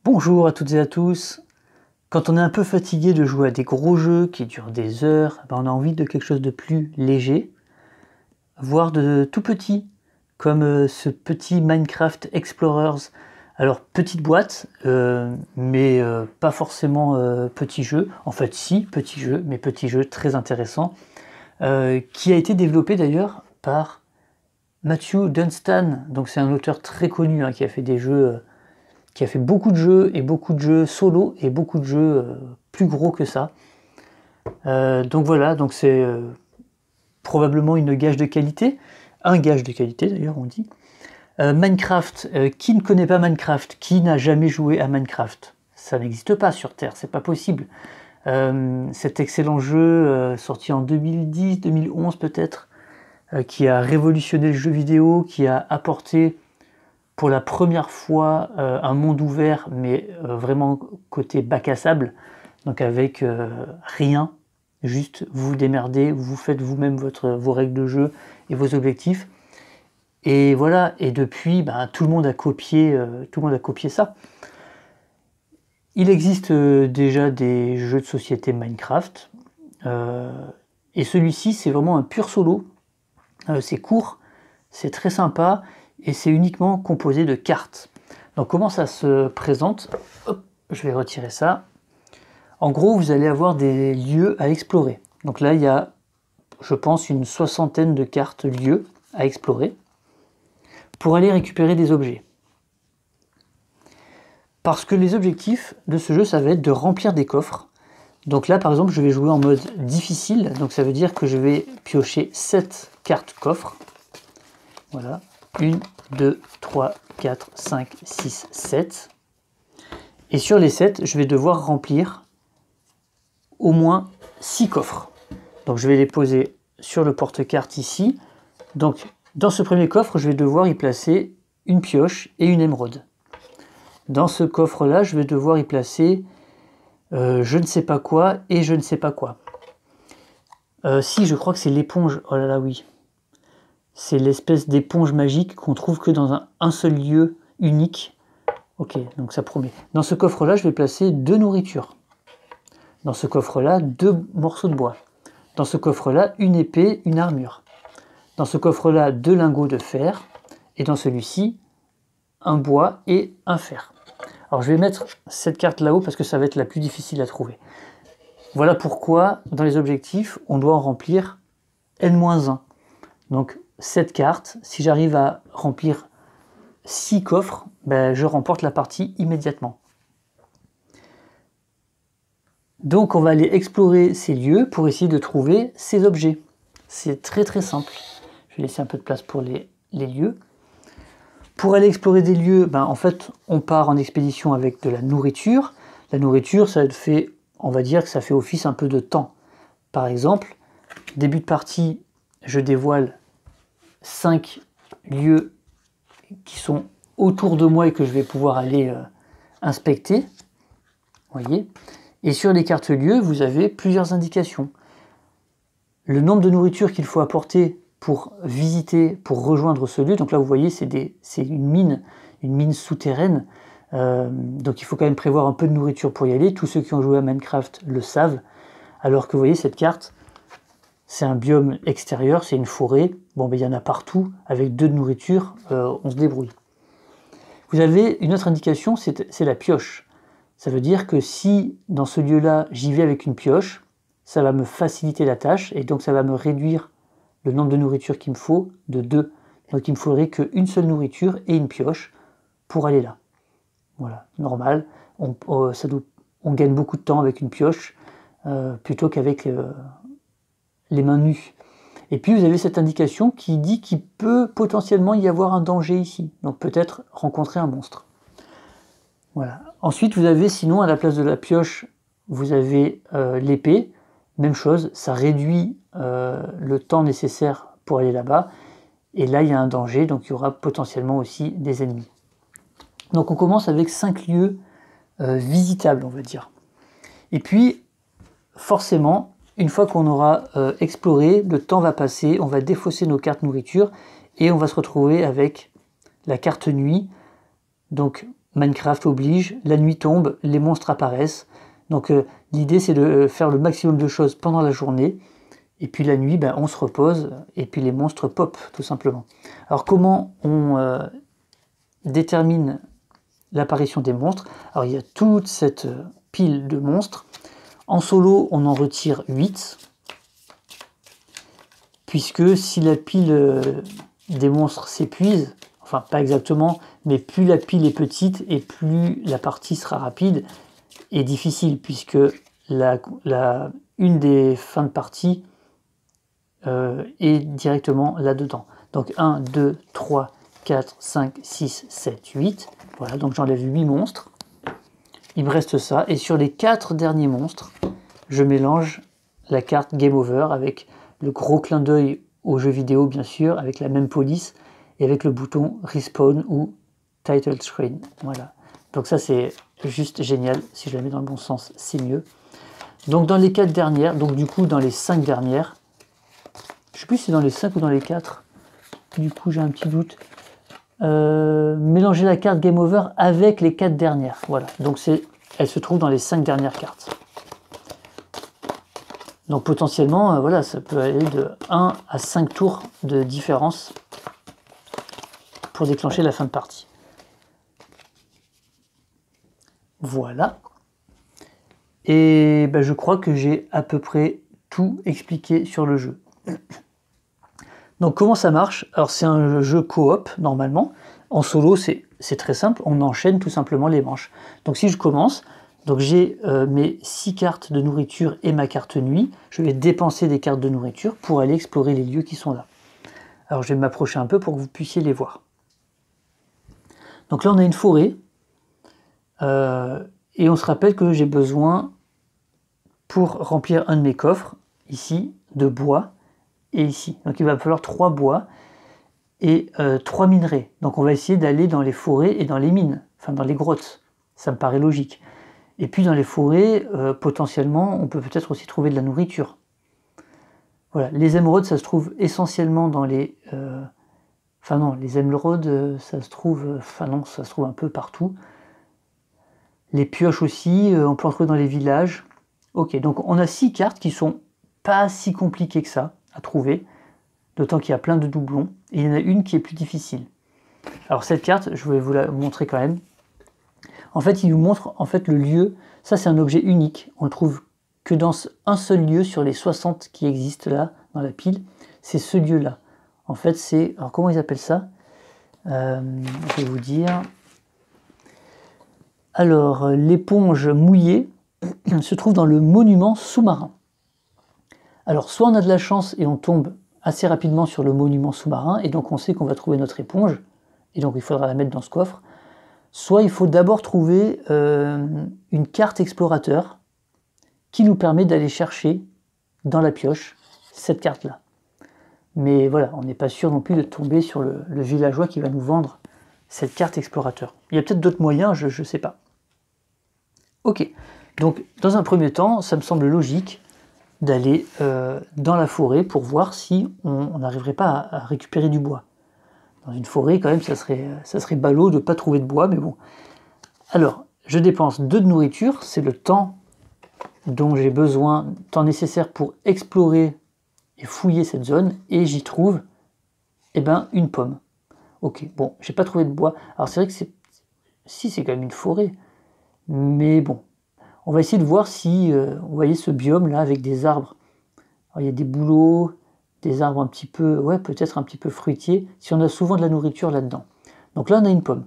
Bonjour à toutes et à tous. Quand on est un peu fatigué de jouer à des gros jeux qui durent des heures, on a envie de quelque chose de plus léger, voire de tout petit, comme ce petit Minecraft Explorers. Alors petite boîte, mais pas forcément petit jeu. En fait si, petit jeu, mais petit jeu très intéressant, qui a été développé d'ailleurs par Matthew Dunstan. Donc c'est un auteur très connu qui a fait des jeux... qui a fait beaucoup de jeux solo et beaucoup de jeux plus gros que ça. Donc voilà, donc c'est probablement une gage de qualité, un gage de qualité d'ailleurs on dit. Minecraft, qui ne connaît pas Minecraft? Qui n'a jamais joué à Minecraft? Ça n'existe pas sur Terre, c'est pas possible. Cet excellent jeu sorti en 2010, 2011 peut-être, qui a révolutionné le jeu vidéo, qui a apporté pour la première fois un monde ouvert, mais vraiment côté bac à sable, donc avec rien, juste vous vous démerdez, vous faites vous-même vos règles de jeu et vos objectifs. Et voilà, et depuis, tout le monde a copié ça. Il existe déjà des jeux de société Minecraft, et celui-ci c'est vraiment un pur solo. C'est court, c'est très sympa, et c'est uniquement composé de cartes. Donc comment ça se présente? Hop, je vais retirer ça. En gros, vous allez avoir des lieux à explorer. Donc là, il y a, je pense, une soixantaine de cartes lieux à explorer pour aller récupérer des objets. Parce que les objectifs de ce jeu, ça va être de remplir des coffres. Donc là, par exemple, je vais jouer en mode difficile. Donc ça veut dire que je vais piocher 7 cartes coffres. Voilà. 1, 2, 3, 4, 5, 6, 7. Et sur les 7, je vais devoir remplir au moins 6 coffres. Donc je vais les poser sur le porte-carte ici. Donc dans ce premier coffre, je vais devoir y placer une pioche et une émeraude. Dans ce coffre-là, je vais devoir y placer je ne sais pas quoi et je ne sais pas quoi. Si, je crois que c'est l'éponge. Oh là là, oui. C'est l'espèce d'éponge magique qu'on trouve que dans un seul lieu unique. Ok, donc ça promet. Dans ce coffre-là, je vais placer 2 nourritures. Dans ce coffre-là, 2 morceaux de bois. Dans ce coffre-là, une épée, une armure. Dans ce coffre-là, 2 lingots de fer. Et dans celui-ci, un bois et un fer. Alors je vais mettre cette carte là-haut parce que ça va être la plus difficile à trouver. Voilà pourquoi, dans les objectifs, on doit en remplir N-1. Donc cette carte, si j'arrive à remplir 6 coffres, je remporte la partie immédiatement. Donc on va aller explorer ces lieux pour essayer de trouver ces objets. C'est très très simple. Je vais laisser un peu de place pour les lieux. Pour aller explorer des lieux, en fait, on part en expédition avec de la nourriture. La nourriture, ça fait, on va dire que ça fait office un peu de temps. Par exemple, début de partie, je dévoile 5 lieux qui sont autour de moi et que je vais pouvoir aller inspecter. Voyez. Et sur les cartes lieux, vous avez plusieurs indications. Le nombre de nourriture qu'il faut apporter pour visiter, pour rejoindre ce lieu. Donc là, vous voyez, c'est une mine souterraine. Donc il faut quand même prévoir un peu de nourriture pour y aller. Tous ceux qui ont joué à Minecraft le savent. Alors que vous voyez, cette carte, c'est un biome extérieur, c'est une forêt. Bon, il y en a partout. Avec 2 de nourriture, on se débrouille. Vous avez une autre indication, c'est la pioche. Ça veut dire que si, dans ce lieu-là, j'y vais avec une pioche, ça va me faciliter la tâche et donc ça va me réduire le nombre de nourriture qu'il me faut de 2. Donc il me faudrait qu'une seule nourriture et une pioche pour aller là. Voilà, normal. On gagne beaucoup de temps avec une pioche plutôt qu'avec les mains nues. Et puis vous avez cette indication qui dit qu'il peut potentiellement y avoir un danger ici. Donc peut-être rencontrer un monstre. Voilà. Ensuite vous avez sinon à la place de la pioche, vous avez l'épée. Même chose, ça réduit le temps nécessaire pour aller là-bas. Et là, il y a un danger, donc il y aura potentiellement aussi des ennemis. Donc on commence avec 5 lieux visitables, on va dire. Et puis, forcément, une fois qu'on aura exploré, le temps va passer, on va défausser nos cartes nourriture et on va se retrouver avec la carte nuit. Donc Minecraft oblige, la nuit tombe, les monstres apparaissent. Donc l'idée c'est de faire le maximum de choses pendant la journée. Et puis la nuit, ben, on se repose et puis les monstres pop, tout simplement. Alors comment on détermine l'apparition des monstres? Alors il y a toute cette pile de monstres. En solo, on en retire 8. Puisque si la pile des monstres s'épuise, enfin pas exactement, mais plus la pile est petite et plus la partie sera rapide et difficile, puisque une des fins de partie est directement là-dedans. Donc 1, 2, 3, 4, 5, 6, 7, 8. Voilà, donc j'enlève 8 monstres. Il me reste ça. Et sur les 4 derniers monstres, je mélange la carte Game Over avec le gros clin d'œil au jeu vidéo, bien sûr, avec la même police et avec le bouton Respawn ou Title Screen. Voilà. Donc ça, c'est juste génial. Si je la mets dans le bon sens, c'est mieux. Donc dans les 4 dernières, donc du coup dans les 5 dernières, je sais plus si c'est dans les 5 ou dans les 4, du coup j'ai un petit doute, mélanger la carte Game Over avec les 4 dernières. Voilà, donc elle se trouve dans les 5 dernières cartes. Donc potentiellement, voilà, ça peut aller de 1 à 5 tours de différence pour déclencher la fin de partie. Voilà. Et ben, je crois que j'ai à peu près tout expliqué sur le jeu. Donc comment ça marche? Alors c'est un jeu coop normalement. En solo c'est très simple, on enchaîne tout simplement les manches. Donc si je commence, donc j'ai mes 6 cartes de nourriture et ma carte nuit. Je vais dépenser des cartes de nourriture pour aller explorer les lieux qui sont là. Alors je vais m'approcher un peu pour que vous puissiez les voir. Donc là on a une forêt. Et on se rappelle que j'ai besoin, pour remplir un de mes coffres, ici, de bois, et ici. Donc il va falloir 3 bois et 3 minerais. Donc on va essayer d'aller dans les forêts et dans les mines, enfin dans les grottes. Ça me paraît logique. Et puis dans les forêts, potentiellement, on peut peut-être aussi trouver de la nourriture. Voilà, les émeraudes, ça se trouve essentiellement dans les... Enfin non, les émeraudes, ça se trouve... Enfin non, ça se trouve un peu partout. Les pioches aussi, on peut en trouver dans les villages. Ok, donc on a 6 cartes qui sont pas si compliquées que ça à trouver, d'autant qu'il y a plein de doublons, et il y en a une qui est plus difficile. Alors cette carte, je vais vous la montrer quand même. En fait, il vous montre en fait le lieu. Ça, c'est un objet unique. On le trouve que dans un seul lieu sur les 60 qui existent là, dans la pile. C'est ce lieu-là. En fait, c'est... Alors comment ils appellent ça? Je vais vous dire... Alors, l'éponge mouillée se trouve dans le monument sous-marin. Alors, soit on a de la chance et on tombe assez rapidement sur le monument sous-marin, et donc on sait qu'on va trouver notre éponge, et donc il faudra la mettre dans ce coffre. Soit il faut d'abord trouver une carte explorateur qui nous permet d'aller chercher dans la pioche cette carte-là. Mais voilà, on n'est pas sûr non plus de tomber sur le villageois qui va nous vendre cette carte explorateur. Il y a peut-être d'autres moyens, je ne sais pas. Ok, donc dans un premier temps, ça me semble logique d'aller dans la forêt pour voir si on n'arriverait pas à récupérer du bois. Dans une forêt, quand même, ça serait ballot de ne pas trouver de bois, mais bon. Alors, je dépense 2 de nourriture, c'est le temps dont j'ai besoin, temps nécessaire pour explorer et fouiller cette zone, et j'y trouve, eh ben, une pomme. Ok, bon, j'ai pas trouvé de bois. Alors c'est vrai que c'est quand même une forêt, mais bon, on va essayer de voir si, vous voyez ce biome là avec des arbres. Alors, il y a des bouleaux, des arbres un petit peu, ouais, peut-être un petit peu fruitiers, si on a souvent de la nourriture là-dedans. Donc là, on a une pomme.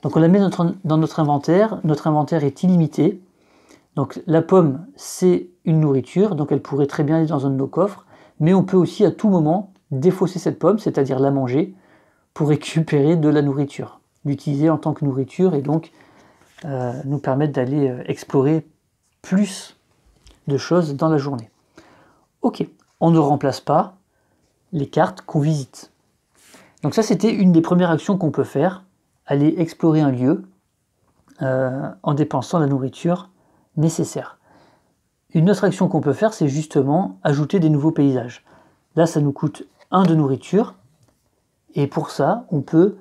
Donc on la met dans notre inventaire est illimité. Donc la pomme, c'est une nourriture, donc elle pourrait très bien aller dans un de nos coffres, mais on peut aussi à tout moment défausser cette pomme, c'est-à-dire la manger, pour récupérer de la nourriture, l'utiliser en tant que nourriture et donc nous permettre d'aller explorer plus de choses dans la journée. Ok, on ne remplace pas les cartes qu'on visite. Donc ça, c'était une des premières actions qu'on peut faire, aller explorer un lieu en dépensant la nourriture nécessaire. Une autre action qu'on peut faire, c'est justement ajouter des nouveaux paysages. Là, ça nous coûte 1 de nourriture, et pour ça, on peut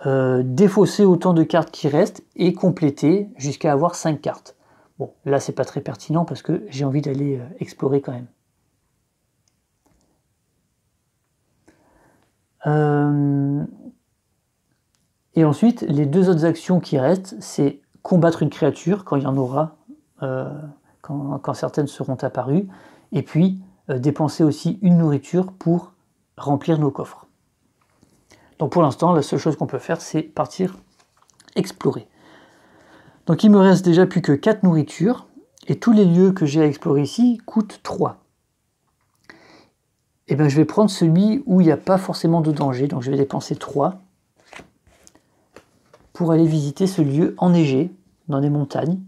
défausser autant de cartes qui restent et compléter jusqu'à avoir 5 cartes. Bon, là c'est pas très pertinent parce que j'ai envie d'aller explorer quand même. Et ensuite, les deux autres actions qui restent, c'est combattre une créature quand il y en aura, quand certaines seront apparues, et puis dépenser aussi une nourriture pour remplir nos coffres. Donc pour l'instant, la seule chose qu'on peut faire, c'est partir explorer. Donc il me reste déjà plus que 4 nourritures, et tous les lieux que j'ai à explorer ici coûtent 3. Et bien je vais prendre celui où il n'y a pas forcément de danger, donc je vais dépenser 3 pour aller visiter ce lieu enneigé, dans les montagnes.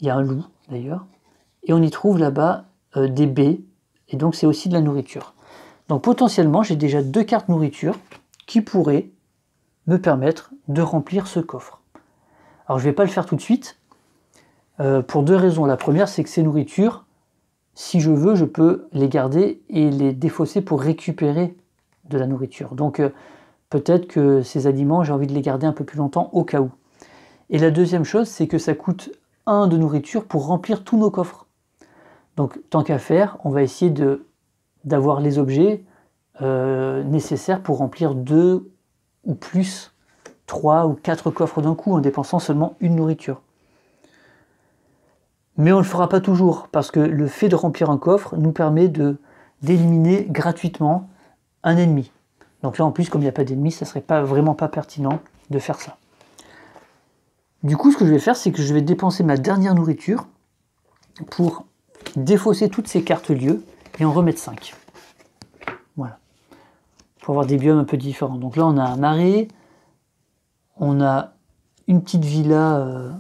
Il y a un loup d'ailleurs, et on y trouve là-bas des baies, et donc c'est aussi de la nourriture. Donc potentiellement j'ai déjà 2 cartes nourriture qui pourraient me permettre de remplir ce coffre. Alors je ne vais pas le faire tout de suite, pour 2 raisons. La première, c'est que ces nourritures, si je veux, je peux les garder et les défausser pour récupérer de la nourriture. Donc peut-être que ces aliments, j'ai envie de les garder un peu plus longtemps au cas où. Et la deuxième chose, c'est que ça coûte 1 de nourriture pour remplir tous nos coffres. Donc tant qu'à faire, on va essayer d'avoir les objets nécessaires pour remplir 2 ou plus 3 ou 4 coffres d'un coup en dépensant seulement une nourriture. Mais on ne le fera pas toujours, parce que le fait de remplir un coffre nous permet d'éliminer gratuitement un ennemi. Donc là en plus, comme il n'y a pas d'ennemi, ça ne serait vraiment pas pertinent de faire ça. Du coup, ce que je vais faire, c'est que je vais dépenser ma dernière nourriture pour défausser toutes ces cartes lieux et en remettre 5. Voilà. Pour avoir des biomes un peu différents. Donc là, on a un marais, on a une petite villa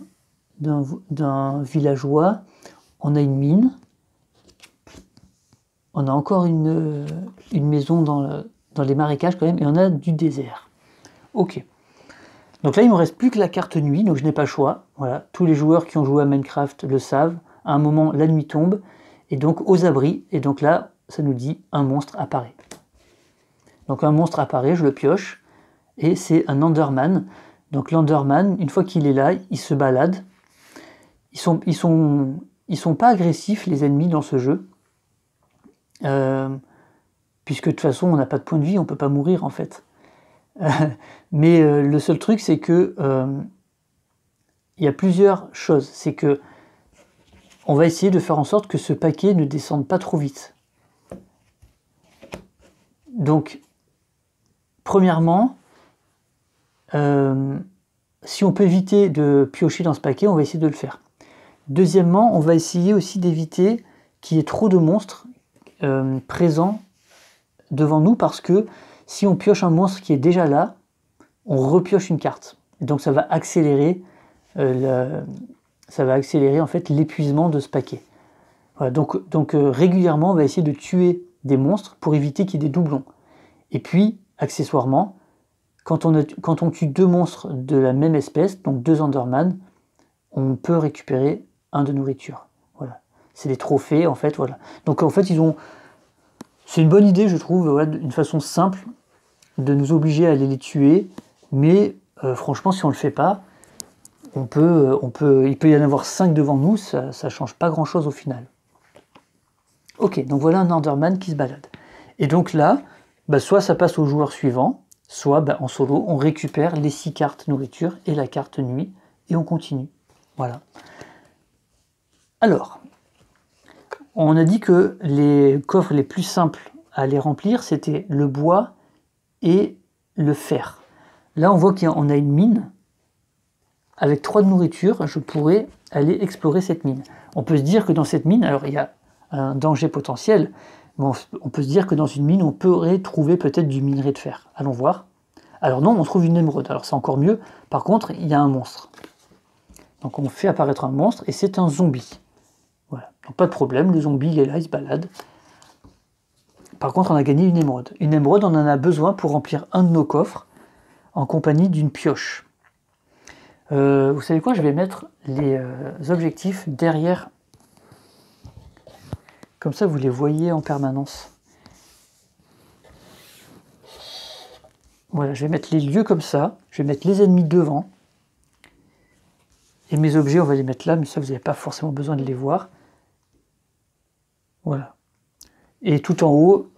d'un villageois, on a une mine, on a encore une maison dans les marécages quand même, et on a du désert. Ok. Donc là, il ne me reste plus que la carte nuit, donc je n'ai pas le choix. Voilà. Tous les joueurs qui ont joué à Minecraft le savent. À un moment, la nuit tombe, et donc aux abris, et donc là, ça nous dit un monstre apparaît. Donc un monstre apparaît, je le pioche, et c'est un Enderman. Donc l'Enderman, une fois qu'il est là, il se balade. Ils sont pas agressifs, les ennemis, dans ce jeu. Puisque de toute façon, on n'a pas de point de vie, on ne peut pas mourir, en fait. Mais le seul truc, c'est que il y a plusieurs choses. C'est que on va essayer de faire en sorte que ce paquet ne descende pas trop vite. Donc, premièrement, si on peut éviter de piocher dans ce paquet, on va essayer de le faire. Deuxièmement, on va essayer aussi d'éviter qu'il y ait trop de monstres présents devant nous, parce que si on pioche un monstre qui est déjà là, on repioche une carte. Et donc ça va accélérer en fait l'épuisement de ce paquet. Voilà, donc régulièrement, on va essayer de tuer des monstres pour éviter qu'il y ait des doublons. Et puis, accessoirement, quand on tue 2 monstres de la même espèce, donc 2 Enderman, on peut récupérer 1 de nourriture. Voilà. C'est des trophées, en fait. Voilà. Donc en fait, c'est une bonne idée, je trouve, voilà, une façon simple de nous obliger à aller les tuer. Mais franchement, si on ne le fait pas, il peut y en avoir 5 devant nous, ça ne change pas grand-chose au final. Ok, donc voilà un Enderman qui se balade. Et donc là, soit ça passe au joueur suivant, soit en solo, on récupère les 6 cartes nourriture et la carte nuit, et on continue. Voilà. Alors, on a dit que les coffres les plus simples à les remplir, c'était le bois et le fer. Là, on voit qu'on a une mine. Avec 3 de nourriture, je pourrais aller explorer cette mine. On peut se dire que dans cette mine, alors il y a un danger potentiel, mais on peut se dire que dans une mine, on pourrait trouver peut-être du minerai de fer. Allons voir. Alors non, on trouve une émeraude. Alors c'est encore mieux. Par contre, il y a un monstre. Donc on fait apparaître un monstre, et c'est un zombie. Voilà. Donc pas de problème, le zombie il est là, il se balade. Par contre, on a gagné une émeraude. Une émeraude, on en a besoin pour remplir un de nos coffres, en compagnie d'une pioche. Vous savez quoi, je vais mettre les objectifs derrière. Comme ça, vous les voyez en permanence. Voilà, je vais mettre les lieux comme ça. Je vais mettre les ennemis devant. Et mes objets, on va les mettre là, mais ça, vous n'avez pas forcément besoin de les voir. Voilà. Et tout en haut,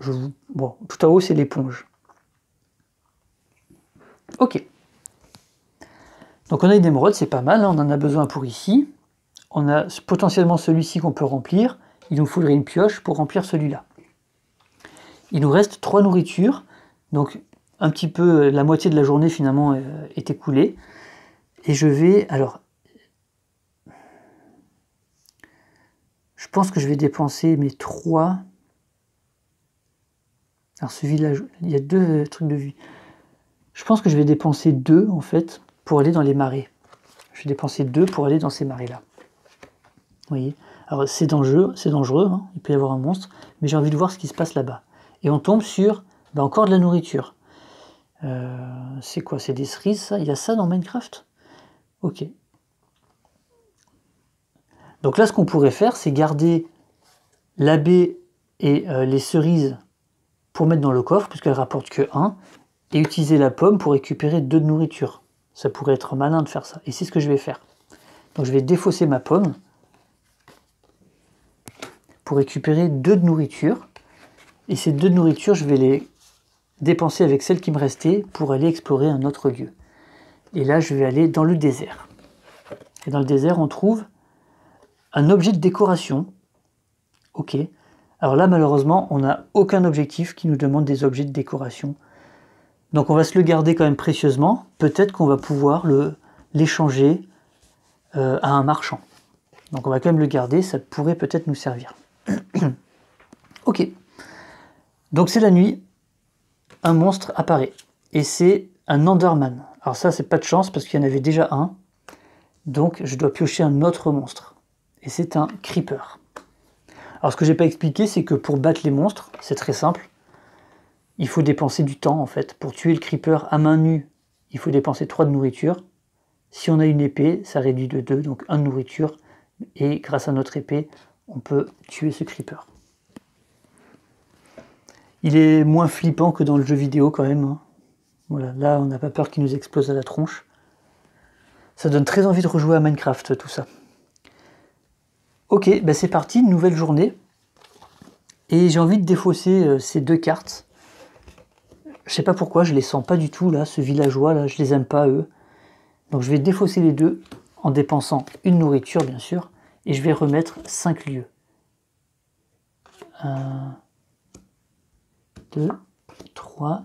bon, tout en haut, c'est l'éponge. Ok. Donc on a une émeraude, c'est pas mal, hein, on en a besoin pour ici. On a potentiellement celui-ci qu'on peut remplir. Il nous faudrait une pioche pour remplir celui-là. Il nous reste 3 nourritures. Donc un petit peu, la moitié de la journée finalement est écoulée. Et je vais, alors... Je pense que je vais dépenser mes 3... Alors ce village, il y a 2 trucs de vie. Je pense que je vais dépenser 2 en fait pour aller dans les marais. Je vais dépenser 2 pour aller dans ces marais-là. Vous voyez? Alors c'est dangereux, hein, il peut y avoir un monstre, mais j'ai envie de voir ce qui se passe là-bas. Et on tombe sur encore de la nourriture. C'est quoi? C'est des cerises, ça? Il y a ça dans Minecraft? Ok. Donc là, ce qu'on pourrait faire, c'est garder la baie et les cerises pour mettre dans le coffre, puisqu'elles rapportent que 1, et utiliser la pomme pour récupérer 2 de nourriture. Ça pourrait être malin de faire ça. Et c'est ce que je vais faire. Donc je vais défausser ma pomme pour récupérer 2 de nourriture. Et ces 2 de nourriture, je vais les dépenser avec celles qui me restaient pour aller explorer un autre lieu. Et là, je vais aller dans le désert. Et dans le désert, on trouve un objet de décoration. Ok. Alors là, malheureusement, on n'a aucun objectif qui nous demande des objets de décoration. Donc on va se le garder quand même précieusement. Peut-être qu'on va pouvoir l'échanger à un marchand. Donc on va quand même le garder, ça pourrait peut-être nous servir. Ok. Donc c'est la nuit, un monstre apparaît. Et c'est un Enderman. Alors ça, c'est pas de chance parce qu'il y en avait déjà un. Donc je dois piocher un autre monstre. Et c'est un Creeper. Alors ce que j'ai pas expliqué, c'est que pour battre les monstres, c'est très simple. Il faut dépenser du temps en fait. Pour tuer le Creeper à main nue, il faut dépenser 3 de nourriture. Si on a une épée, ça réduit de 2, donc 1 de nourriture. Et grâce à notre épée, on peut tuer ce Creeper. Il est moins flippant que dans le jeu vidéo quand même. Hein. Voilà, là on n'a pas peur qu'il nous explose à la tronche. Ça donne très envie de rejouer à Minecraft tout ça. Ok, bah c'est parti, une nouvelle journée. Et j'ai envie de défausser ces 2 cartes. Je sais pas pourquoi, je les sens pas du tout là, ce villageois là, je les aime pas eux. Donc je vais défausser les 2 en dépensant une nourriture bien sûr. Et je vais remettre 5 lieux. 1, 2, 3,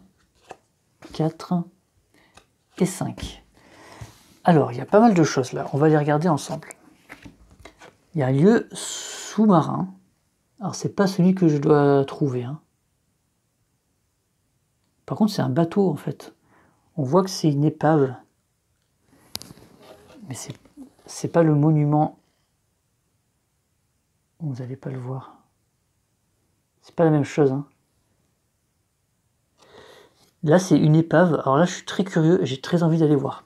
4 et 5. Alors, il y a pas mal de choses là, on va les regarder ensemble. Il y a un lieu sous-marin. Alors, c'est pas celui que je dois trouver. Hein. Par contre, c'est un bateau en fait. On voit que c'est une épave. Mais c'est pas le monument. Vous n'allez pas le voir. C'est pas la même chose. Hein. Là, c'est une épave. Alors là, je suis très curieux et j'ai très envie d'aller voir.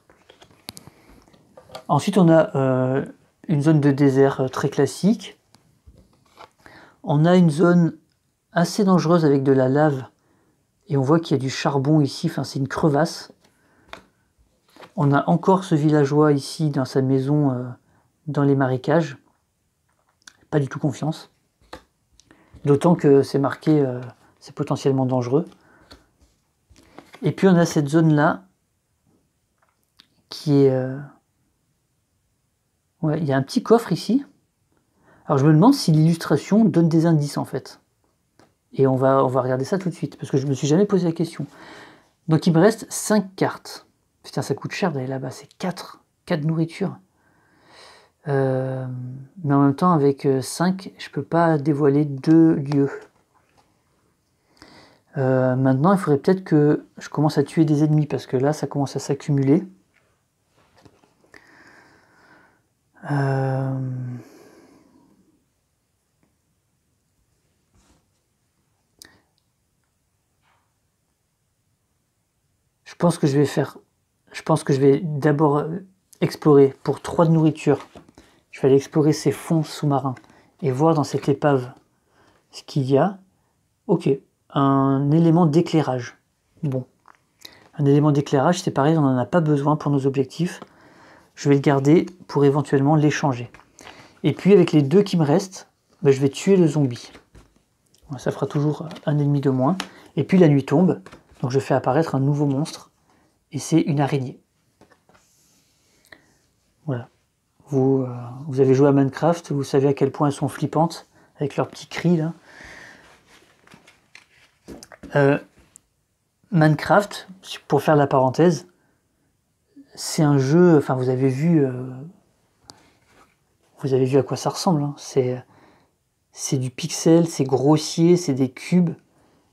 Ensuite, on a une zone de désert très classique. On a une zone assez dangereuse avec de la lave. Et on voit qu'il y a du charbon ici. Enfin, c'est une crevasse. On a encore ce villageois ici dans sa maison dans les marécages. Pas du tout confiance. D'autant que c'est marqué, c'est potentiellement dangereux. Et puis on a cette zone-là qui est... Ouais, il y a un petit coffre ici. Alors je me demande si l'illustration donne des indices en fait. Et on va regarder ça tout de suite, parce que je me suis jamais posé la question. Donc il me reste 5 cartes. Putain, ça coûte cher d'aller là-bas, c'est 4 nourritures. Mais en même temps, avec 5, je peux pas dévoiler 2 lieux. Maintenant, il faudrait peut-être que je commence à tuer des ennemis, parce que là, ça commence à s'accumuler. Je pense que je vais d'abord explorer pour 3 de nourriture. Je vais aller explorer ces fonds sous-marins et voir dans cette épave ce qu'il y a. Ok, un élément d'éclairage. Bon. Un élément d'éclairage, c'est pareil, on n'en a pas besoin pour nos objectifs. Je vais le garder pour éventuellement l'échanger. Et puis avec les 2 qui me restent, ben, je vais tuer le zombie. Ça fera toujours un ennemi de moins. Et puis la nuit tombe, donc je fais apparaître un nouveau monstre. Et c'est une araignée. Voilà. Vous avez joué à Minecraft, vous savez à quel point elles sont flippantes, avec leurs petits cris là. Minecraft, pour faire la parenthèse, c'est un jeu, enfin vous avez vu à quoi ça ressemble. Hein. C'est du pixel, c'est grossier, c'est des cubes.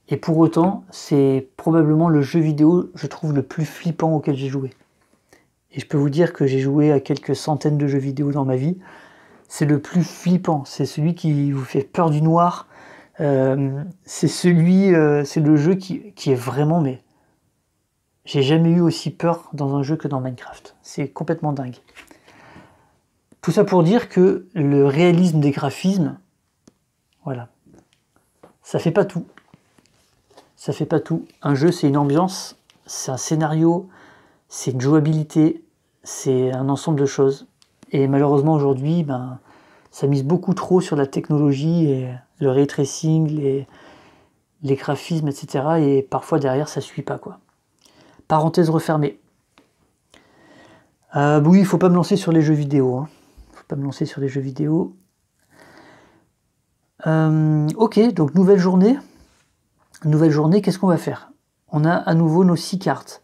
Et pour autant, c'est probablement le jeu vidéo, je trouve, le plus flippant auquel j'ai joué. Et je peux vous dire que j'ai joué à quelques centaines de jeux vidéo dans ma vie. C'est le plus flippant. C'est celui qui vous fait peur du noir. C'est le jeu qui est vraiment... Mais j'ai jamais eu aussi peur dans un jeu que dans Minecraft. C'est complètement dingue. Tout ça pour dire que le réalisme des graphismes, voilà, ça fait pas tout. Ça fait pas tout. Un jeu, c'est une ambiance, c'est un scénario, c'est une jouabilité, c'est un ensemble de choses. Et malheureusement, aujourd'hui, ben, ça mise beaucoup trop sur la technologie et le ray tracing, les graphismes, etc. Et parfois, derrière, ça suit pas, quoi. Parenthèse refermée. Oui, il faut pas me lancer sur les jeux vidéo. Hein. Faut pas me lancer sur les jeux vidéo. Ok, donc nouvelle journée. Nouvelle journée, qu'est-ce qu'on va faire? On a à nouveau nos 6 cartes.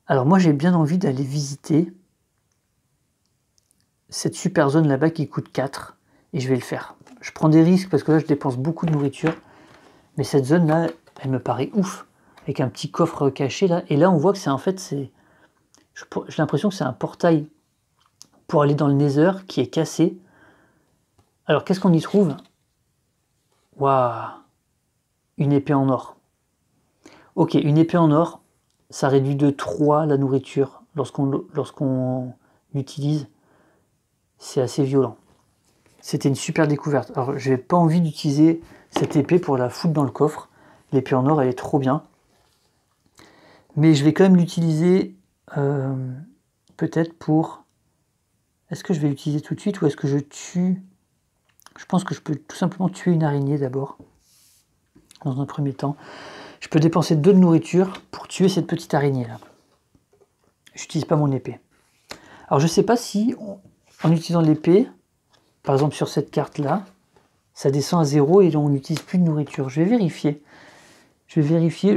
Alors moi j'ai bien envie d'aller visiter cette super zone là-bas qui coûte 4 et je vais le faire. Je prends des risques parce que là je dépense beaucoup de nourriture, mais cette zone là, elle me paraît ouf, avec un petit coffre caché là, et là on voit que c'est en fait, j'ai l'impression que c'est un portail pour aller dans le Nether qui est cassé. Alors qu'est-ce qu'on y trouve? Waouh! Une épée en or. Ok, une épée en or, ça réduit de 3 la nourriture lorsqu'on l'utilise. C'est assez violent. C'était une super découverte. Alors, j'ai pas envie d'utiliser cette épée pour la foutre dans le coffre. L'épée en or, elle est trop bien. Mais je vais quand même l'utiliser peut-être pour... Est-ce que je vais l'utiliser tout de suite ou est-ce que je tue... Je pense que je peux tout simplement tuer une araignée d'abord. Dans un premier temps. Je peux dépenser 2 de nourriture pour tuer cette petite araignée là. J'utilise pas mon épée. Alors je sais pas si en utilisant l'épée, par exemple sur cette carte là, ça descend à 0 et on n'utilise plus de nourriture. Je vais vérifier.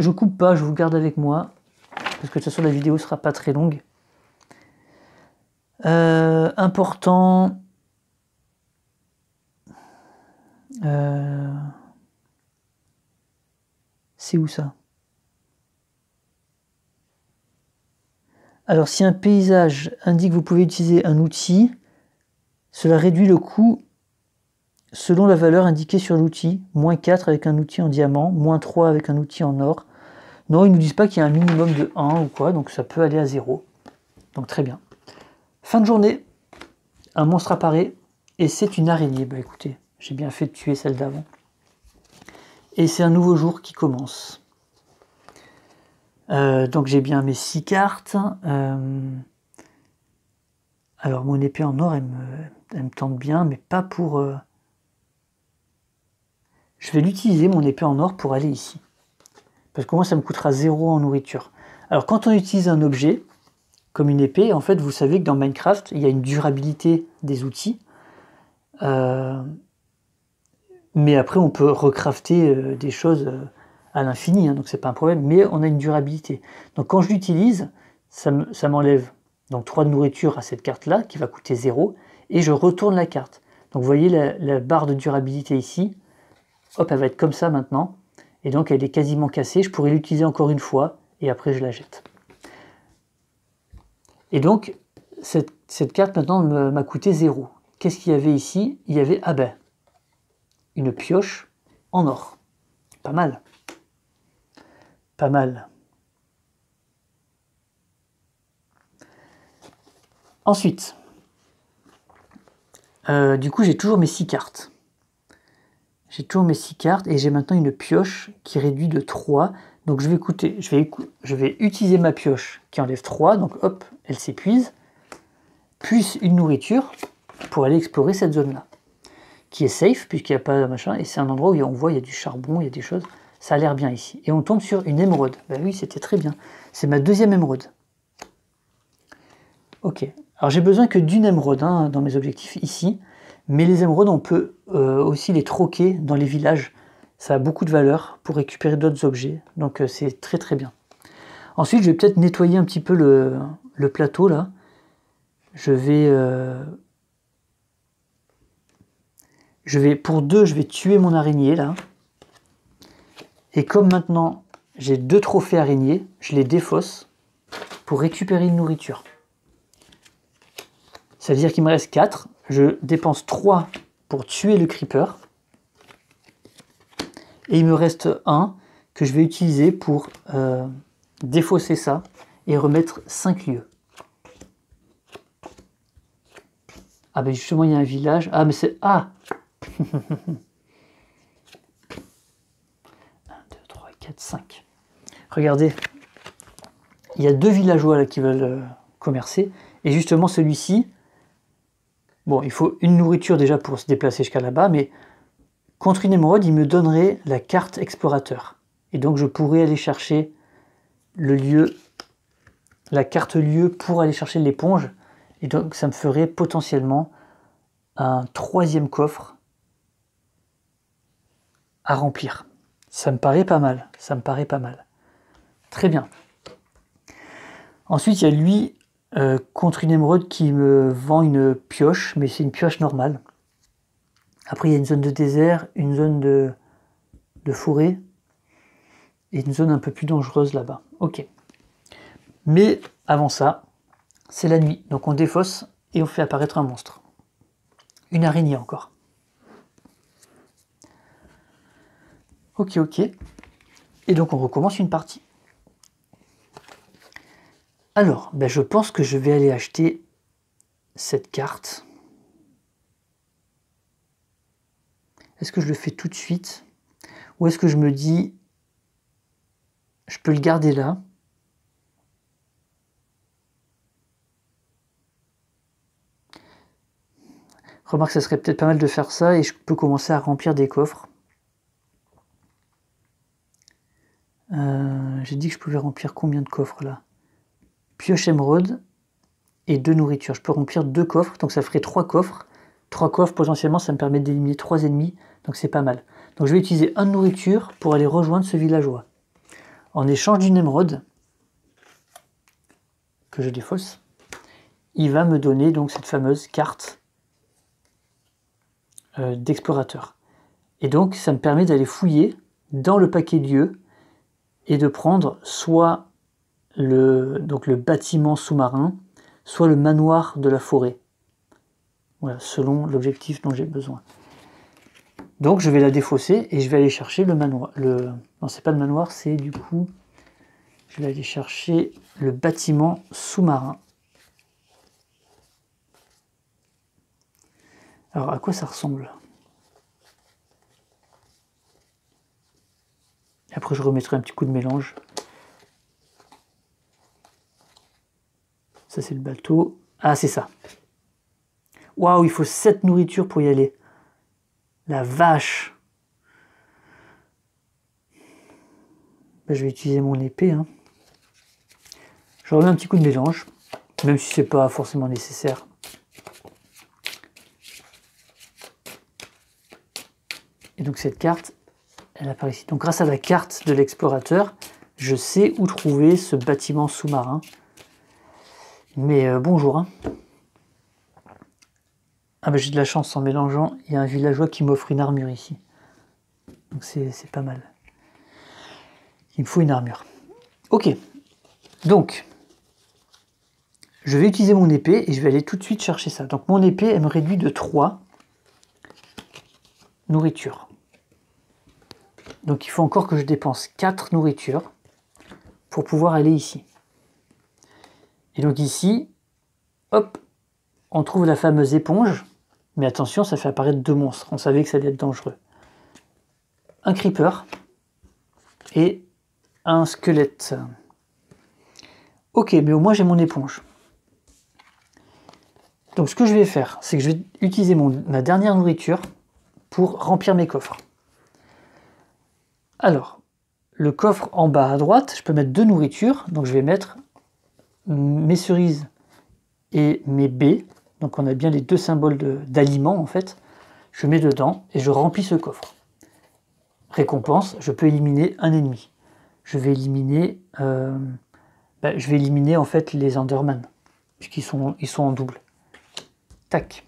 Je coupe pas, je vous garde avec moi. Parce que de toute façon la vidéo sera pas très longue. Important. C'est où ça? Alors si un paysage indique que vous pouvez utiliser un outil, cela réduit le coût selon la valeur indiquée sur l'outil. Moins 4 avec un outil en diamant, moins 3 avec un outil en or. Non, ils ne nous disent pas qu'il y a un minimum de 1 ou quoi, donc ça peut aller à 0. Donc très bien. Fin de journée, un monstre apparaît, et c'est une araignée. Bah écoutez, j'ai bien fait de tuer celle d'avant. Et c'est un nouveau jour qui commence. Donc j'ai bien mes 6 cartes. Alors mon épée en or, elle me tente bien, mais pas pour... Je vais l'utiliser, mon épée en or, pour aller ici. Parce que moi, ça me coûtera 0 en nourriture. Alors quand on utilise un objet, comme une épée, en fait, vous savez que dans Minecraft, il y a une durabilité des outils. Mais après, on peut recrafter des choses à l'infini, hein, donc c'est pas un problème, mais on a une durabilité. Donc quand je l'utilise, ça m'enlève donc 3 de nourriture à cette carte-là, qui va coûter 0, et je retourne la carte. Donc vous voyez la barre de durabilité ici, hop, elle va être comme ça maintenant, et donc elle est quasiment cassée, je pourrais l'utiliser encore une fois, et après je la jette. Et donc, cette carte maintenant m'a coûté 0. Qu'est-ce qu'il y avait ici? Il y avait, ah ben, une pioche en or. Pas mal. Pas mal. Ensuite, du coup, j'ai toujours mes 6 cartes. J'ai toujours mes 6 cartes et j'ai maintenant une pioche qui réduit de 3 Donc je vais utiliser ma pioche qui enlève 3, donc hop, elle s'épuise, plus une nourriture pour aller explorer cette zone-là, qui est safe puisqu'il n'y a pas de machin, et c'est un endroit où on voit il y a du charbon, il y a des choses, ça a l'air bien ici. Et on tombe sur une émeraude. Ben oui, c'était très bien. C'est ma deuxième émeraude. Ok, alors j'ai besoin que d'une émeraude hein, dans mes objectifs ici, mais les émeraudes on peut aussi les troquer dans les villages. Ça a beaucoup de valeur pour récupérer d'autres objets, donc c'est très très bien. Ensuite, je vais peut-être nettoyer un petit peu le plateau là. Je vais pour 2, je vais tuer mon araignée là. Et comme maintenant j'ai 2 trophées araignées, je les défausse pour récupérer une nourriture. Ça veut dire qu'il me reste 4. Je dépense 3 pour tuer le creeper. Et il me reste 1 que je vais utiliser pour défausser ça et remettre 5 lieux. Ah ben justement il y a un village. Ah mais c'est... Ah 1, 2, 3, 4, 5. Regardez. Il y a 2 villageois là qui veulent commercer. Et justement celui-ci... Bon, il faut une nourriture déjà pour se déplacer jusqu'à là-bas, mais contre une émeraude, il me donnerait la carte explorateur. Et donc je pourrais aller chercher le lieu, la carte lieu pour aller chercher l'éponge. Et donc ça me ferait potentiellement un 3e coffre à remplir. Ça me paraît pas mal, ça me paraît pas mal. Très bien. Ensuite, il y a lui, contre une émeraude qui me vend une pioche, mais c'est une pioche normale. Après, il y a une zone de désert, une zone de forêt, et une zone un peu plus dangereuse là-bas. Ok. Mais avant ça, c'est la nuit. Donc on défausse et on fait apparaître un monstre. Une araignée encore. Ok, ok. Et donc on recommence une partie. Alors, ben je pense que je vais aller acheter cette carte. Est-ce que je le fais tout de suite? Ou est-ce que je me dis, je peux le garder là? Remarque, ça serait peut-être pas mal de faire ça et je peux commencer à remplir des coffres. J'ai dit que je pouvais remplir combien de coffres là? Pioche émeraude et 2 nourritures. Je peux remplir 2 coffres, donc ça ferait 3 coffres. 3 coffres, potentiellement, ça me permet d'éliminer 3 ennemis, donc c'est pas mal. Donc je vais utiliser 1 de nourriture pour aller rejoindre ce villageois. En échange d'une émeraude, que je défausse, il va me donner donc cette fameuse carte d'explorateur. Et donc ça me permet d'aller fouiller dans le paquet de lieux et de prendre soit le bâtiment sous-marin, soit le manoir de la forêt. Voilà, selon l'objectif dont j'ai besoin. Donc je vais la défausser et je vais aller chercher le manoir. Non, c'est pas le manoir, c'est du coup... Je vais aller chercher le bâtiment sous-marin. Alors, à quoi ça ressemble? Après, je remettrai un petit coup de mélange. Ça, c'est le bateau. Ah, c'est ça. Waouh, il faut 7 nourritures pour y aller. La vache. Ben, je vais utiliser mon épée. Hein. Je remets un petit coup de mélange, même si c'est pas forcément nécessaire. Et donc cette carte, elle apparaît ici. Donc grâce à la carte de l'explorateur, je sais où trouver ce bâtiment sous-marin. Mais bonjour. Hein. Ah ben j'ai de la chance en mélangeant. Il y a un villageois qui m'offre une armure ici. Donc c'est pas mal. Il me faut une armure. Ok. Donc, je vais utiliser mon épée et je vais aller tout de suite chercher ça. Donc mon épée, elle me réduit de 3 nourritures. Donc il faut encore que je dépense 4 nourritures pour pouvoir aller ici. Et donc ici, hop, on trouve la fameuse éponge. Mais attention, ça fait apparaître 2 monstres. On savait que ça allait être dangereux. Un creeper et un squelette. Ok, mais au moins j'ai mon éponge. Donc ce que je vais faire, c'est que je vais utiliser ma dernière nourriture pour remplir mes coffres. Alors, le coffre en bas à droite, je peux mettre 2 nourritures. Donc je vais mettre mes cerises et mes baies. Donc on a bien les 2 symboles d'aliments en fait. Je mets dedans et je remplis ce coffre. Récompense, je peux éliminer un ennemi. Je vais éliminer en fait les Enderman, puisqu'ils sont en double. Tac.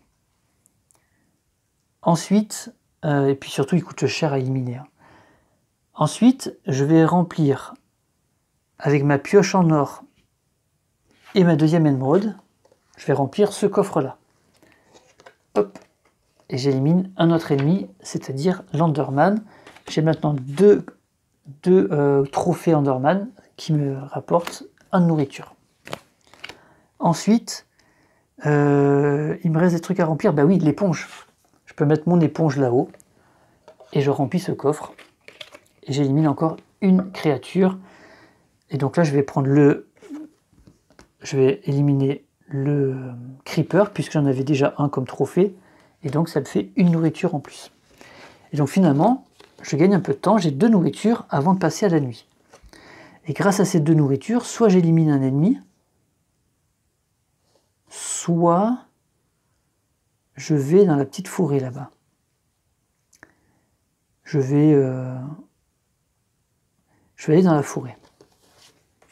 Ensuite, et puis surtout ils coûtent cher à éliminer. Hein. Ensuite, je vais remplir avec ma pioche en or et ma deuxième émeraude, je vais remplir ce coffre-là. Hop. Et j'élimine un autre ennemi, c'est-à-dire l'Enderman. J'ai maintenant deux trophées Enderman qui me rapportent un de nourriture. Ensuite, il me reste des trucs à remplir. Bah oui, l'éponge. Je peux mettre mon éponge là-haut et je remplis ce coffre. Et j'élimine encore une créature. Et donc là, je vais éliminer le creeper puisque j'en avais déjà un comme trophée. Et donc ça me fait une nourriture en plus. Et donc finalement, je gagne un peu de temps. J'ai 2 nourritures avant de passer à la nuit. Et grâce à ces 2 nourritures, soit j'élimine un ennemi, soit je vais dans la petite forêt là-bas. Je vais aller dans la forêt.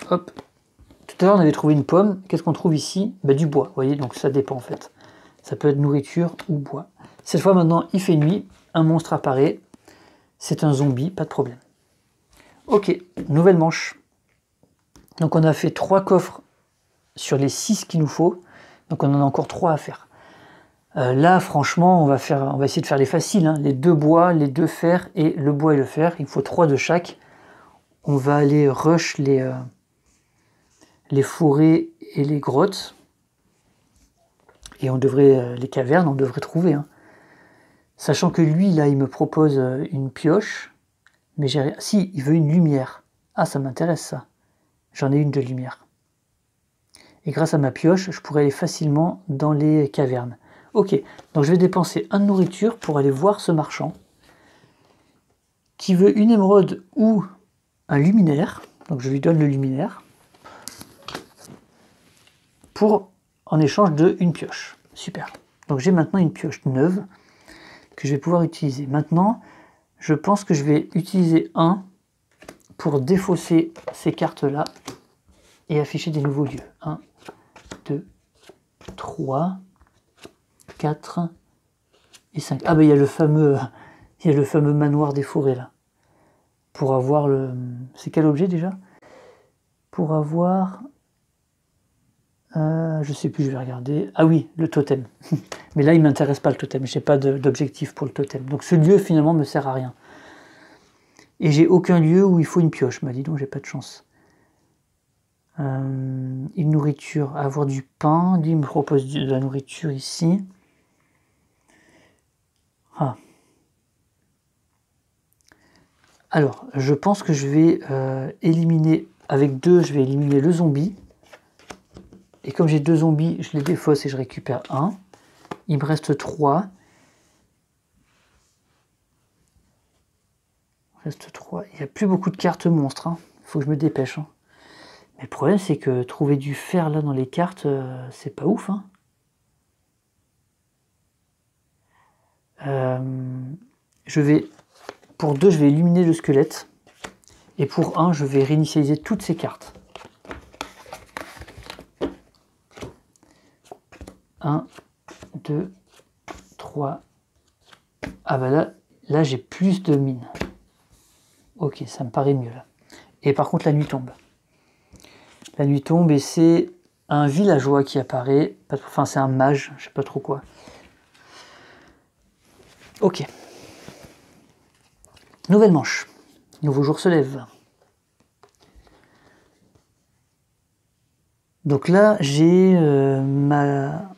Hop. Tout à l'heure, on avait trouvé une pomme. Qu'est-ce qu'on trouve ici? Du bois. Vous voyez, donc ça dépend en fait. Ça peut être nourriture ou bois. Cette fois maintenant, il fait nuit. Un monstre apparaît. C'est un zombie, pas de problème. Ok, nouvelle manche. Donc on a fait 3 coffres sur les 6 qu'il nous faut. Donc on en a encore 3 à faire. Là, franchement, on va essayer de faire les faciles. Hein. Les 2 bois, les 2 fers et le bois et le fer. Il faut 3 de chaque. On va aller rush les forêts et les grottes. Et les cavernes, on devrait trouver. Hein. Sachant que lui, là, il me propose une pioche. Mais si, il veut une lumière. Ah, ça m'intéresse ça. J'en ai une de lumière. Et grâce à ma pioche, je pourrais aller facilement dans les cavernes. Ok, donc je vais dépenser un de nourriture pour aller voir ce marchand qui veut une émeraude ou un luminaire. Donc je lui donne le luminaire en échange de une pioche. Super. Donc j'ai maintenant une pioche neuve que je vais pouvoir utiliser. Maintenant, je pense que je vais utiliser pour défausser ces cartes-là et afficher des nouveaux lieux. 1, 2, 3, 4 et 5. Ah il y a le fameux manoir des forêts là. Pour avoir le... C'est quel objet déjà? Pour avoir... je sais plus, je vais regarder. Ah oui, le totem. Mais là, il m'intéresse pas le totem. J'ai pas d'objectif pour le totem. Donc ce lieu finalement me sert à rien. Et j'ai aucun lieu où il faut une pioche. Bah dis donc, j'ai pas de chance. Une nourriture, avoir du pain. Lui, il me propose de la nourriture ici. Ah. Alors, je pense que je vais éliminer, avec 2, je vais éliminer le zombie. Et comme j'ai 2 zombies, je les défausse et je récupère 1. Il me reste 3. Il n'y a plus beaucoup de cartes monstres. Hein. Il faut que je me dépêche. Hein. Mais le problème, c'est que trouver du fer là dans les cartes, c'est pas ouf. Hein. Pour 2, je vais éliminer le squelette. Et pour 1, je vais réinitialiser toutes ces cartes. 1, 2, 3. Ah bah là j'ai plus de mines. Ok, ça me paraît mieux là. Et par contre, la nuit tombe. La nuit tombe et c'est un villageois qui apparaît. Enfin, c'est un mage, je sais pas trop quoi. Ok. Nouvelle manche. Nouveau jour se lève. Donc là, j'ai ma...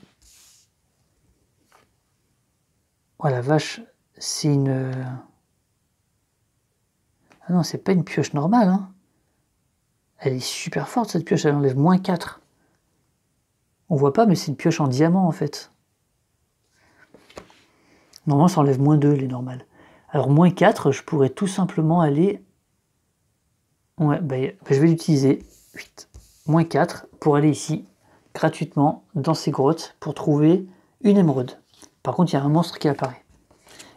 Oh la vache, c'est une... Ah non, c'est pas une pioche normale. Hein. Elle est super forte cette pioche, elle enlève -4. On voit pas, mais c'est une pioche en diamant en fait. Normalement ça enlève -2 les normales. Alors -4, je pourrais tout simplement aller... Ouais, je vais l'utiliser. -4 pour aller ici, gratuitement, dans ces grottes, pour trouver une émeraude. Par contre, il y a un monstre qui apparaît.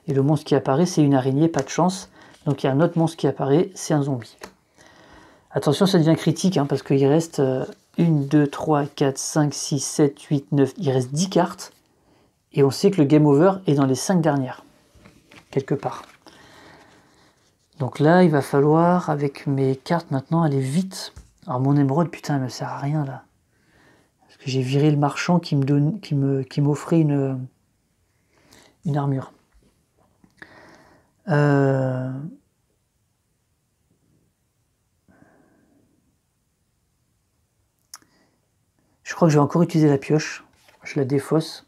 Et le monstre qui apparaît, c'est une araignée, pas de chance. Donc il y a un autre monstre qui apparaît, c'est un zombie. Attention, ça devient critique, hein, parce qu'il reste 1, 2, 3, 4, 5, 6, 7, 8, 9... Il reste 10 cartes. Et on sait que le game over est dans les 5 dernières. Quelque part. Donc là, il va falloir, avec mes cartes maintenant, aller vite. Alors mon émeraude, putain, elle me sert à rien là. Parce que j'ai viré le marchand qui m'offrait une armure. Je crois que je vais encore utiliser la pioche. Je la défausse.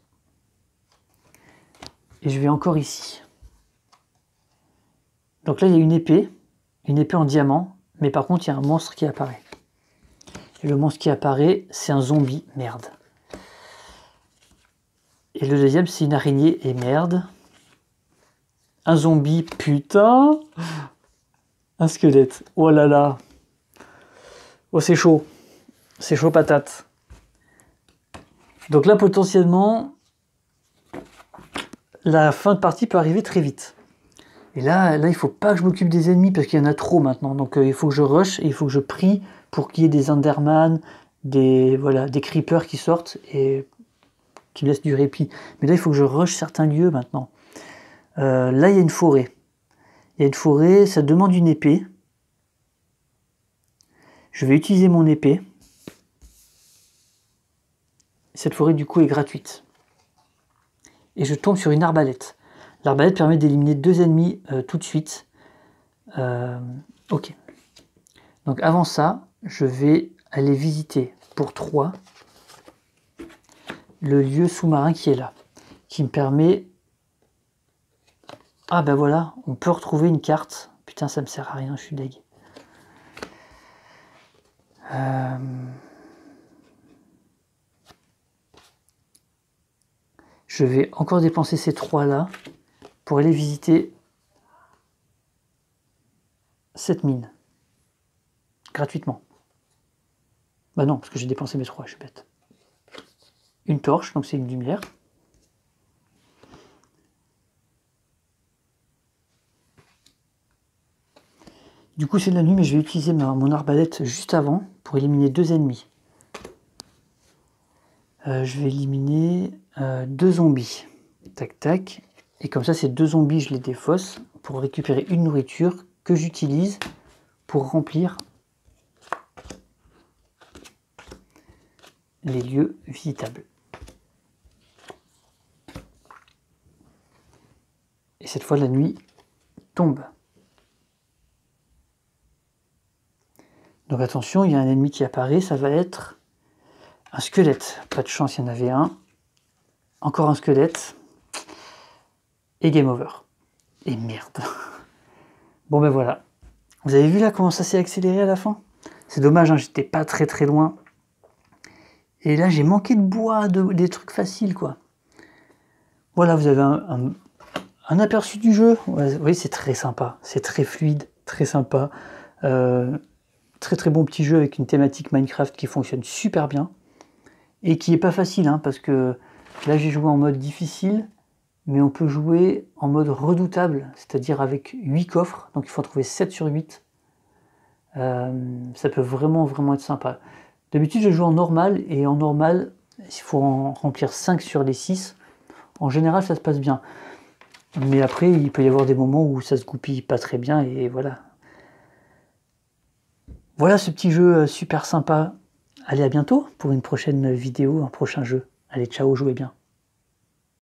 Et je vais encore ici. Donc là, il y a une épée en diamant. Mais par contre, il y a un monstre qui apparaît. Et le monstre qui apparaît, c'est un zombie. Merde. Et le deuxième, c'est une araignée. Et merde. Un zombie. Putain. Un squelette. Oh là là. Oh, c'est chaud. C'est chaud patate. Donc là, potentiellement, la fin de partie peut arriver très vite. Et là, il faut pas que je m'occupe des ennemis parce qu'il y en a trop maintenant. Donc il faut que je rush et il faut que je prie pour qu'il y ait des Enderman, des creepers qui sortent et qui me laissent du répit. Mais là, il faut que je rush certains lieux maintenant. Là, il y a une forêt. Il y a une forêt, ça demande une épée. Je vais utiliser mon épée. Cette forêt, du coup, est gratuite. Et je tombe sur une arbalète. L'arbalète permet d'éliminer 2 ennemis tout de suite. Ok. Donc avant ça, je vais aller visiter pour 3 le lieu sous-marin qui est là. Qui me permet... Ah ben voilà, on peut retrouver une carte. Putain, ça me sert à rien, je suis deg. Je vais encore dépenser ces 3 là pour aller visiter cette mine. Gratuitement. Bah non, parce que j'ai dépensé mes 3, je suis bête. Une torche, donc c'est une lumière. Du coup c'est de la nuit, mais je vais utiliser mon arbalète juste avant pour éliminer 2 ennemis. Je vais éliminer 2 zombies. Tac tac. Et comme ça, ces 2 zombies, je les défausse pour récupérer une nourriture que j'utilise pour remplir les lieux visitables. Et cette fois, la nuit tombe. Donc attention, il y a un ennemi qui apparaît, ça va être un squelette. Pas de chance, il y en avait un. Encore un squelette. Et game over. Et merde. Bon ben voilà. Vous avez vu là comment ça s'est accéléré à la fin? C'est dommage, hein, j'étais pas très loin. Et là j'ai manqué de bois, des trucs faciles quoi. Voilà, vous avez un aperçu du jeu. Oui, c'est très sympa, c'est très fluide, très sympa. Très bon petit jeu avec une thématique Minecraft qui fonctionne super bien. Et qui est pas facile, hein, parce que là j'ai joué en mode difficile. Mais on peut jouer en mode redoutable, c'est-à-dire avec 8 coffres, donc il faut en trouver 7 sur 8. Ça peut vraiment être sympa. D'habitude je joue en normal, et en normal, il faut en remplir 5 sur les 6. En général ça se passe bien. Mais après il peut y avoir des moments où ça se goupille pas très bien, et voilà. Voilà ce petit jeu super sympa. Allez, à bientôt pour une prochaine vidéo, un prochain jeu. Allez, ciao, jouez bien.